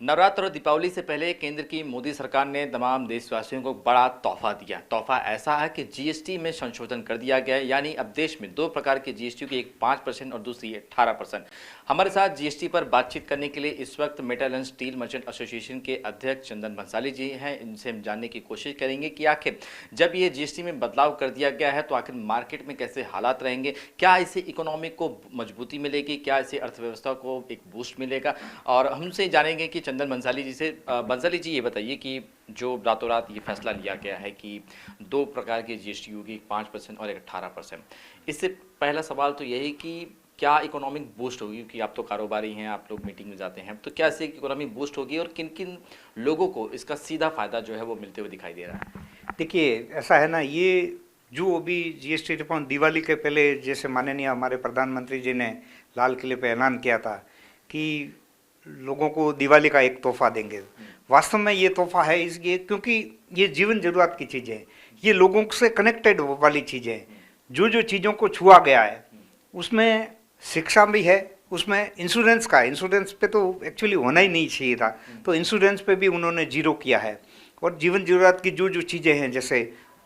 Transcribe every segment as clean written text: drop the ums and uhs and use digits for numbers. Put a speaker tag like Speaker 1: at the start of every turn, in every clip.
Speaker 1: नवरात्र और दीपावली से पहले केंद्र की मोदी सरकार ने तमाम देशवासियों को बड़ा तोहफा दिया। तोहफा ऐसा है कि जीएसटी में संशोधन कर दिया गया है, यानी अब देश में दो प्रकार की जीएसटी की, एक 5% और दूसरी 18%। हमारे साथ जीएसटी पर बातचीत करने के लिए इस वक्त metal and steel merchant association के अध्यक्ष चंदन भंसाली जी हैं। इनसे हम जानने की कोशिश करेंगे कि आखिर जब ये जीएसटी में बदलाव कर दिया गया है तो आखिर मार्केट में कैसे हालात रहेंगे, क्या इससे इकोनॉमी को मजबूती मिलेगी, क्या इससे अर्थव्यवस्था को एक बूस्ट मिलेगा। और हमसे जानेंगे कि चंदन बंसाली जी से। बंसाली जी, ये बताइए कि जो रातों रात ये फैसला लिया गया है कि दो प्रकार की जीएसटी होगी, 5% और एक 18%, इससे पहला सवाल तो यही कि क्या इकोनॉमिक बूस्ट होगी, क्योंकि आप तो कारोबारी हैं, आप लोग मीटिंग में जाते हैं, तो क्या इससे इकोनॉमिक बूस्ट होगी और किन किन लोगों को इसका सीधा फायदा जो है वो मिलते हुए दिखाई दे रहा है?
Speaker 2: देखिए, ऐसा है ना, ये जो अभी जीएसटी रिफॉर्म दिवाली के पहले जैसे माननीय हमारे प्रधानमंत्री जी ने लाल किले पे ऐलान किया था कि लोगों को दिवाली का एक तोहफा देंगे। वास्तव में ये तोहफा है इसलिए क्योंकि ये जीवन जरूरत की चीज़ें हैं, ये लोगों से कनेक्टेड वाली चीज़ें हैं। जो जो चीज़ों को छुआ गया है उसमें शिक्षा भी है, उसमें इंश्योरेंस का, इंश्योरेंस पे तो एक्चुअली होना ही नहीं चाहिए था, तो इंश्योरेंस पे भी उन्होंने जीरो किया है। और जीवन जरूरत की जो जो चीज़ें हैं जैसे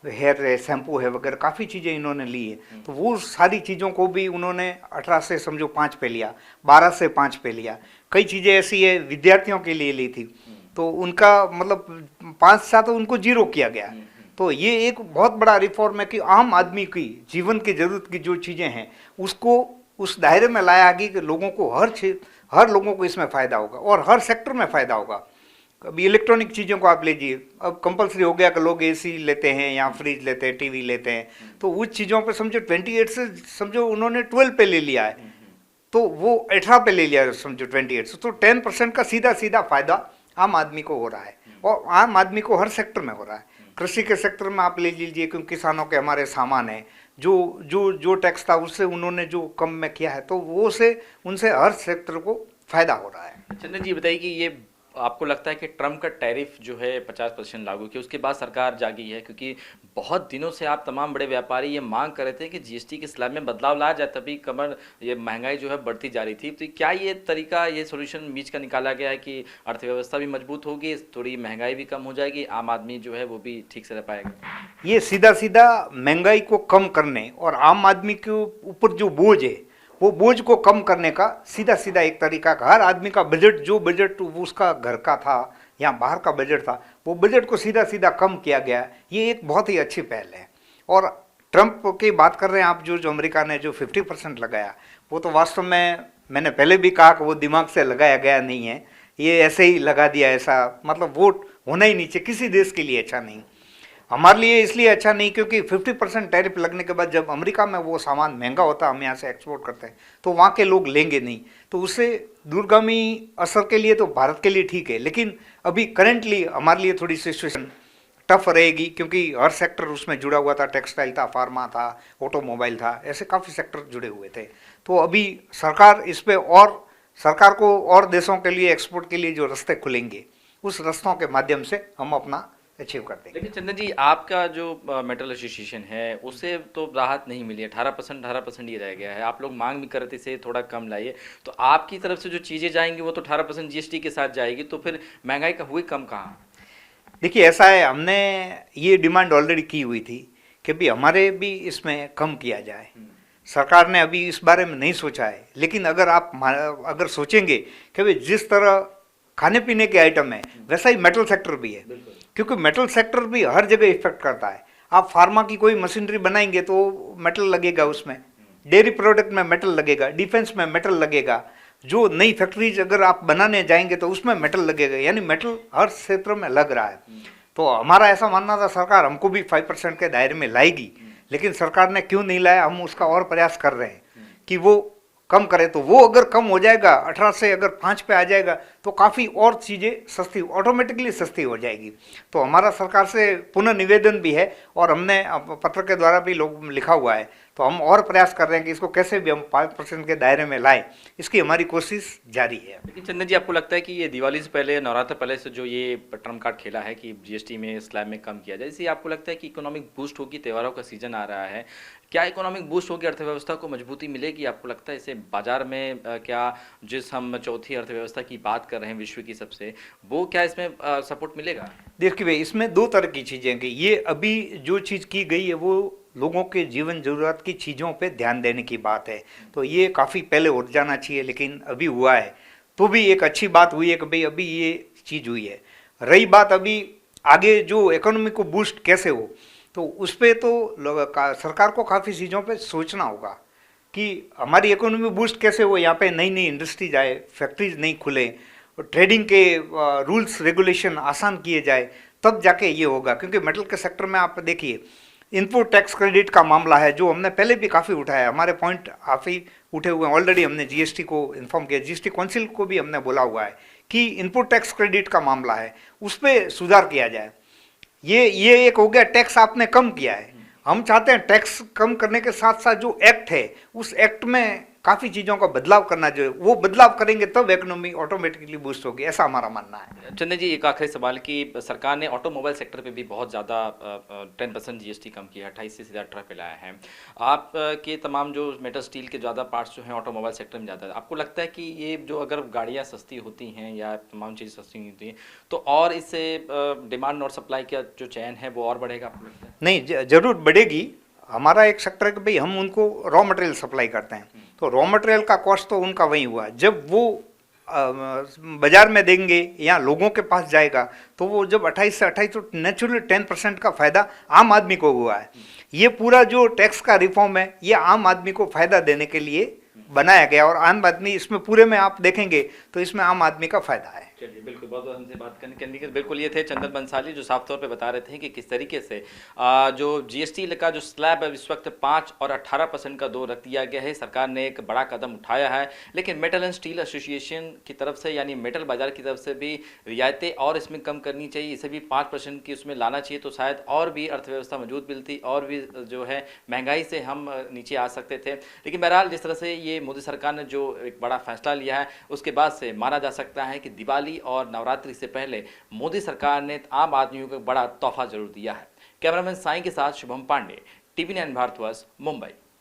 Speaker 2: हेयर है, शैम्पू है वगैरह, काफ़ी चीज़ें इन्होंने ली है, तो वो सारी चीज़ों को भी उन्होंने 18 से समझो 5 पे लिया, 12 से 5 पे लिया। कई चीज़ें ऐसी है विद्यार्थियों के लिए ली थी, तो उनका मतलब 5 तो उनको जीरो किया गया। तो ये एक बहुत बड़ा रिफॉर्म है कि आम आदमी की जीवन की ज़रूरत की जो चीज़ें हैं उसको उस दायरे में लाया गया कि लोगों को हर लोगों को इसमें फ़ायदा होगा और हर सेक्टर में फ़ायदा होगा। अभी इलेक्ट्रॉनिक चीज़ों को आप लीजिए, अब कंपलसरी हो गया कि लोग एसी लेते हैं या फ्रिज लेते हैं, टीवी लेते हैं, तो उस चीज़ों पे समझो 28 से समझो उन्होंने 12 पे ले लिया है, तो वो 18 पे ले लिया समझो 28 से, तो 10% का सीधा सीधा फायदा आम आदमी को हो रहा है और आम आदमी को हर सेक्टर में हो रहा है। कृषि के सेक्टर में आप ले लीजिए, क्योंकि किसानों के हमारे सामान है, जो जो जो टैक्स था उससे उन्होंने जो कम में किया है, तो वो से उनसे हर सेक्टर को फायदा हो रहा है।
Speaker 1: चंदन जी, बताइए कि ये आपको लगता है कि ट्रम्प का टैरिफ जो है 50% लागू किया, उसके बाद सरकार जागी है, क्योंकि बहुत दिनों से आप तमाम बड़े व्यापारी ये मांग कर रहे थे कि जीएसटी के स्लैब में बदलाव लाया जाए, तभी कमर ये महंगाई जो है बढ़ती जा रही थी। तो क्या ये तरीका, ये सोल्यूशन बीच का निकाला गया है कि अर्थव्यवस्था भी मजबूत होगी, थोड़ी महंगाई भी कम हो जाएगी, आम आदमी जो है वो भी ठीक से रह पाएगा?
Speaker 2: ये सीधा सीधा महंगाई को कम करने और आम आदमी के ऊपर जो बोझ है वो बोझ को कम करने का सीधा सीधा एक तरीका। हर आदमी का बजट, जो बजट उसका घर का था या बाहर का बजट था, वो बजट को सीधा सीधा कम किया गया। ये एक बहुत ही अच्छी पहल है। और ट्रंप की बात कर रहे हैं आप, जो अमेरिका ने जो 50% लगाया, वो तो वास्तव में मैंने पहले भी कहा कि वो दिमाग से लगाया गया नहीं है, ये ऐसे ही लगा दिया। ऐसा मतलब वोट होना ही नहीं चाहिए, किसी देश के लिए अच्छा नहीं। हमारे लिए इसलिए अच्छा नहीं क्योंकि 50% टैरिफ लगने के बाद जब अमेरिका में वो सामान महंगा होता है, हम यहाँ से एक्सपोर्ट करते हैं, तो वहाँ के लोग लेंगे नहीं, तो उससे दूरगामी असर के लिए तो भारत के लिए ठीक है, लेकिन अभी करेंटली हमारे लिए थोड़ी सिचुएशन टफ रहेगी, क्योंकि हर सेक्टर उसमें जुड़ा हुआ था। टेक्सटाइल था, फार्मा था, ऑटोमोबाइल था, ऐसे काफ़ी सेक्टर जुड़े हुए थे। तो अभी सरकार इस पर और सरकार को और देशों के लिए एक्सपोर्ट के लिए जो रास्ते खुलेंगे, उस रास्तों के माध्यम से हम अपना अचीव करते हैं।
Speaker 1: लेकिन चंदन जी, आपका जो मेटल एसोसिएशन है उससे तो राहत नहीं मिली है, 18% ही रह गया है। आप लोग मांग भी कर रहे थे इसे थोड़ा कम लाइए, तो आपकी तरफ से जो चीज़ें जाएंगी वो तो 18% जीएसटी के साथ जाएगी, तो फिर महंगाई का हुई कम कहाँ?
Speaker 2: देखिए, ऐसा है, हमने ये डिमांड ऑलरेडी की हुई थी कि भी हमारे भी इसमें कम किया जाए। सरकार ने अभी इस बारे में नहीं सोचा है, लेकिन अगर सोचेंगे कि भाई जिस तरह खाने पीने के आइटम है वैसा ही मेटल सेक्टर भी है, क्योंकि मेटल सेक्टर भी हर जगह इफेक्ट करता है। आप फार्मा की कोई मशीनरी बनाएंगे तो मेटल लगेगा उसमें, डेयरी प्रोडक्ट में मेटल लगेगा, डिफेंस में मेटल लगेगा, जो नई फैक्ट्रीज अगर आप बनाने जाएंगे तो उसमें मेटल लगेगा, यानी मेटल हर क्षेत्र में लग रहा है। तो हमारा ऐसा मानना था सरकार हमको भी 5% के दायरे में लाएगी, लेकिन सरकार ने क्यों नहीं लाया, हम उसका और प्रयास कर रहे हैं कि वो कम करे। तो वो अगर कम हो जाएगा, 18 से अगर 5 पे आ जाएगा, तो काफ़ी और चीज़ें सस्ती, ऑटोमेटिकली सस्ती हो जाएगी। तो हमारा सरकार से पुनः निवेदन भी है और हमने पत्र के द्वारा भी लोग लिखा हुआ है, तो हम और प्रयास कर रहे हैं कि इसको कैसे भी हम 5% के दायरे में लाएं, इसकी हमारी कोशिश जारी है।
Speaker 1: लेकिन चंदन जी, आपको लगता है कि ये दिवाली से पहले, नवरात्र पहले से जो ये ट्रम्प कार्ड खेला है कि जीएसटी में, स्लैब में कम किया जाए, इससे आपको लगता है कि इकोनॉमिक बूस्ट होगी? त्योहारों का सीजन आ रहा है, क्या इकोनॉमिक बूस्ट होगी, अर्थव्यवस्था को मजबूती मिलेगी? आपको लगता है इससे बाजार में क्या जिस हम चौथी अर्थव्यवस्था की बात कर रहे हैं विश्व की सबसे, वो क्या इसमें सपोर्ट मिलेगा?
Speaker 2: देखिए भाई, इसमें दो तरह की चीज़ें हैं कि ये अभी जो चीज़ की गई है वो लोगों के जीवन जरूरत की चीज़ों पे ध्यान देने की बात है, तो ये काफ़ी पहले हो जाना चाहिए, लेकिन अभी हुआ है तो भी एक अच्छी बात हुई है कि भाई अभी ये चीज़ हुई है। रही बात अभी आगे जो इकोनॉमी को बूस्ट कैसे हो, तो उस पर तो सरकार को काफ़ी चीज़ों पे सोचना होगा कि हमारी इकोनॉमी बूस्ट कैसे हो, यहाँ पे नई नई इंडस्ट्रीज आए, फैक्ट्रीज नहीं खुले, ट्रेडिंग के रूल्स रेगुलेशन आसान किए जाए, तब जाके ये होगा। क्योंकि मेटल के सेक्टर में आप देखिए, इनपुट टैक्स क्रेडिट का मामला है जो हमने पहले भी काफ़ी उठाया है, हमारे पॉइंट काफ़ी उठे हुए हैं, ऑलरेडी हमने जीएसटी को इन्फॉर्म किया, जीएसटी काउंसिल को भी हमने बोला हुआ है कि इनपुट टैक्स क्रेडिट का मामला है, उस पर सुधार किया जाए। ये एक हो गया, टैक्स आपने कम किया है, हम चाहते हैं टैक्स कम करने के साथ साथ जो एक्ट है उस एक्ट में काफ़ी चीज़ों का बदलाव करना, जो वो बदलाव करेंगे तब इकोनॉमी ऑटोमेटिकली बूस्ट होगी, ऐसा हमारा मानना है।
Speaker 1: चंदन जी, एक आखिरी सवाल कि सरकार ने ऑटोमोबाइल सेक्टर पे भी बहुत ज़्यादा 10% जीएसटी कम किया है, 28 से सीधा 18 पे लाया है। आप के तमाम जो मेटल स्टील के ज़्यादा पार्ट्स जो हैं ऑटोमोबाइल सेक्टर में ज़्यादा है, आपको लगता है कि ये जो अगर गाड़ियाँ सस्ती होती हैं या तमाम चीज़ें सस्ती होती हैं तो और इससे डिमांड और सप्लाई का जो चैन है वो और बढ़ेगा, आपको लगता है? नहीं,
Speaker 2: जरूर बढ़ेगी। हमारा एक सेक्टर है कि भाई हम उनको रॉ मटेरियल सप्लाई करते हैं, तो रॉ मटेरियल का कॉस्ट तो उनका वही हुआ, जब वो बाजार में देंगे या लोगों के पास जाएगा तो वो जब 28 से 28 तो नेचुरली 10% का फायदा आम आदमी को हुआ है। ये पूरा जो टैक्स का रिफॉर्म है ये आम आदमी को फायदा देने के लिए बनाया गया, और आम आदमी इसमें पूरे में आप देखेंगे तो इसमें आम आदमी का फायदा है।
Speaker 1: चलिए, बिल्कुल, बहुत बहुत हमसे बात करने के बिल्कुल ये थे चंदन बंसाली, जो साफ तौर पे बता रहे थे कि किस तरीके से जो जीएसटी का जो स्लैब है इस वक्त 5 और 18% का 2 रख दिया गया है। सरकार ने एक बड़ा कदम उठाया है, लेकिन मेटल एंड स्टील एसोसिएशन की तरफ से, यानी मेटल बाजार की तरफ से भी रियायतें और इसमें कम करनी चाहिए, इसे भी 5% की उसमें लाना चाहिए, तो शायद और भी अर्थव्यवस्था मजबूत मिलती और भी जो है महंगाई से हम नीचे आ सकते थे। लेकिन बहरहाल जिस तरह से ये मोदी सरकार ने जो एक बड़ा फैसला लिया है उसके बाद से माना जा सकता है कि दिवाली और नवरात्रि से पहले मोदी सरकार ने आम आदमियों को बड़ा तोहफा जरूर दिया है। कैमरामैन साईं के साथ शुभम पांडे, टीवी 9 भारतवर्ष, मुंबई।